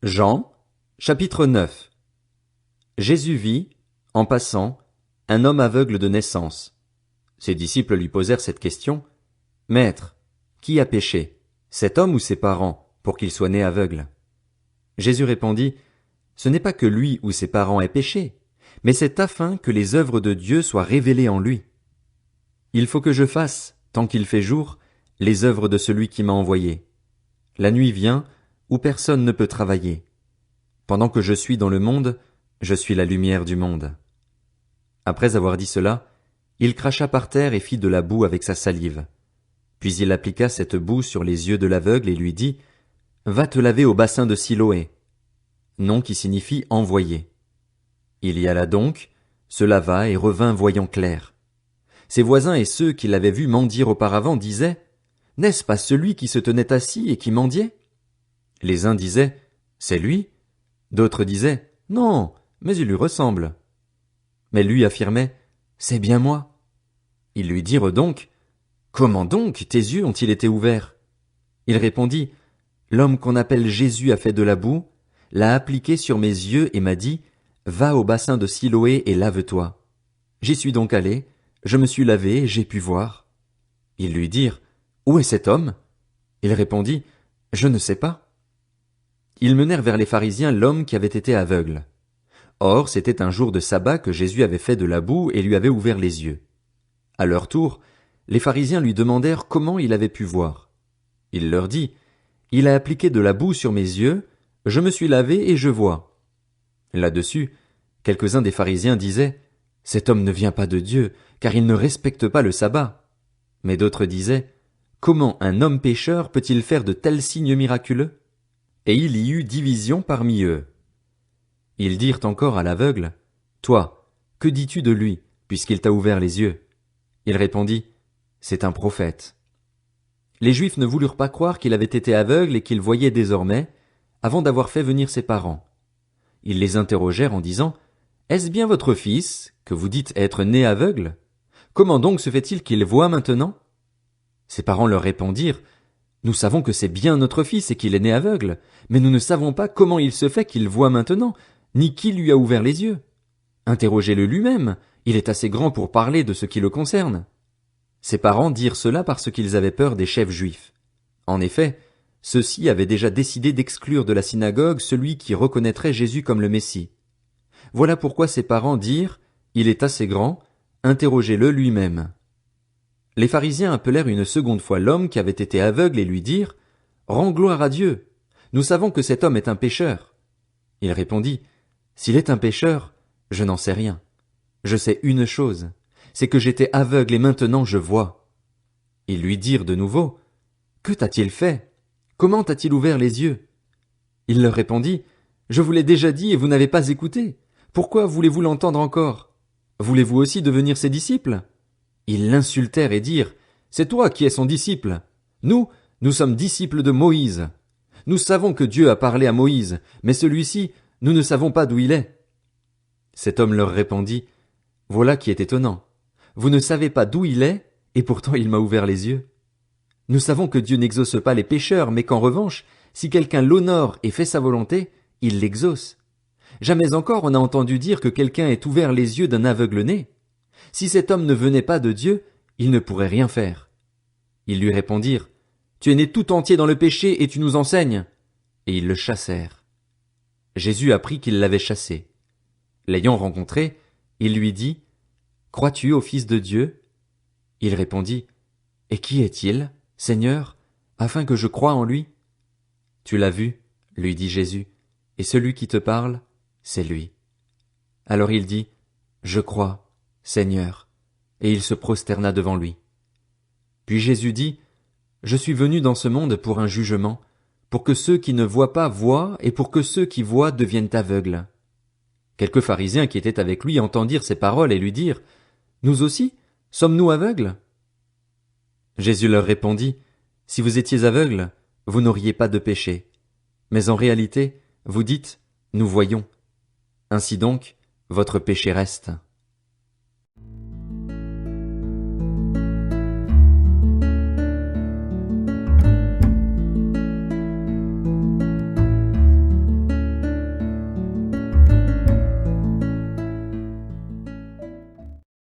Jean, chapitre 9. Jésus vit, en passant, un homme aveugle de naissance. Ses disciples lui posèrent cette question. Maître, qui a péché, cet homme ou ses parents, pour qu'il soit né aveugle? Jésus répondit, Ce n'est pas que lui ou ses parents aient péché, mais c'est afin que les œuvres de Dieu soient révélées en lui. Il faut que je fasse, tant qu'il fait jour, les œuvres de celui qui m'a envoyé. La nuit vient, où personne ne peut travailler. Pendant que je suis dans le monde, je suis la lumière du monde. Après avoir dit cela, il cracha par terre et fit de la boue avec sa salive. Puis il appliqua cette boue sur les yeux de l'aveugle et lui dit, Va te laver au bassin de Siloé. Nom qui signifie envoyé. Il y alla donc, se lava et revint voyant clair. Ses voisins et ceux qui l'avaient vu mendier auparavant disaient, N'est-ce pas celui qui se tenait assis et qui mendiait? Les uns disaient, C'est lui. D'autres disaient, Non, mais il lui ressemble. Mais lui affirmait, C'est bien moi. Ils lui dirent donc, Comment donc tes yeux ont-ils été ouverts? Il répondit, L'homme qu'on appelle Jésus a fait de la boue, l'a appliqué sur mes yeux et m'a dit, Va au bassin de Siloé et lave-toi. J'y suis donc allé, je me suis lavé et j'ai pu voir. Ils lui dirent, Où est cet homme? Il répondit, Je ne sais pas. Ils menèrent vers les pharisiens l'homme qui avait été aveugle. Or, c'était un jour de sabbat que Jésus avait fait de la boue et lui avait ouvert les yeux. À leur tour, les pharisiens lui demandèrent comment il avait pu voir. Il leur dit, Il a appliqué de la boue sur mes yeux, je me suis lavé et je vois. Là-dessus, quelques-uns des pharisiens disaient, Cet homme ne vient pas de Dieu, car il ne respecte pas le sabbat. Mais d'autres disaient, Comment un homme pécheur peut-il faire de tels signes miraculeux? Et il y eut division parmi eux. Ils dirent encore à l'aveugle, Toi, que dis-tu de lui, puisqu'il t'a ouvert les yeux? Il répondit, C'est un prophète. Les Juifs ne voulurent pas croire qu'il avait été aveugle et qu'il voyait désormais, avant d'avoir fait venir ses parents. Ils les interrogèrent en disant, Est-ce bien votre fils, que vous dites être né aveugle? Comment donc se fait-il qu'il voit maintenant? Ses parents leur répondirent, Nous savons que c'est bien notre fils et qu'il est né aveugle, mais nous ne savons pas comment il se fait qu'il voit maintenant, ni qui lui a ouvert les yeux. Interrogez-le lui-même, il est assez grand pour parler de ce qui le concerne. Ses parents dirent cela parce qu'ils avaient peur des chefs juifs. En effet, ceux-ci avaient déjà décidé d'exclure de la synagogue celui qui reconnaîtrait Jésus comme le Messie. Voilà pourquoi ses parents dirent, Il est assez grand, interrogez-le lui-même. Les pharisiens appelèrent une seconde fois l'homme qui avait été aveugle et lui dirent, Rends gloire à Dieu. Nous savons que cet homme est un pécheur. Il répondit, S'il est un pécheur, je n'en sais rien. Je sais une chose, c'est que j'étais aveugle et maintenant je vois. Ils lui dirent de nouveau, Que t'a-t-il fait? Comment t'a-t-il ouvert les yeux? Il leur répondit, Je vous l'ai déjà dit et vous n'avez pas écouté. Pourquoi voulez-vous l'entendre encore? Voulez-vous aussi devenir ses disciples? Ils l'insultèrent et dirent, C'est toi qui es son disciple. Nous sommes disciples de Moïse. Nous savons que Dieu a parlé à Moïse, mais celui-ci, nous ne savons pas d'où il est. Cet homme leur répondit, Voilà qui est étonnant. Vous ne savez pas d'où il est, et pourtant il m'a ouvert les yeux. Nous savons que Dieu n'exauce pas les pécheurs, mais qu'en revanche, si quelqu'un l'honore et fait sa volonté, il l'exauce. Jamais encore on a entendu dire que quelqu'un ait ouvert les yeux d'un aveugle né. Si cet homme ne venait pas de Dieu, il ne pourrait rien faire. Ils lui répondirent, Tu es né tout entier dans le péché et tu nous enseignes. Et ils le chassèrent. Jésus apprit qu'ils l'avaient chassé. L'ayant rencontré, il lui dit, Crois-tu au Fils de Dieu? Il répondit, Et qui est-il, Seigneur, afin que je croie en lui? Tu l'as vu, lui dit Jésus, et celui qui te parle, c'est lui. Alors il dit, Je crois, Seigneur, et il se prosterna devant lui. Puis Jésus dit, Je suis venu dans ce monde pour un jugement, pour que ceux qui ne voient pas voient, et pour que ceux qui voient deviennent aveugles. Quelques pharisiens qui étaient avec lui entendirent ces paroles et lui dirent, Nous aussi, sommes-nous aveugles? Jésus leur répondit, Si vous étiez aveugles, vous n'auriez pas de péché. Mais en réalité, vous dites, Nous voyons. Ainsi donc, votre péché reste.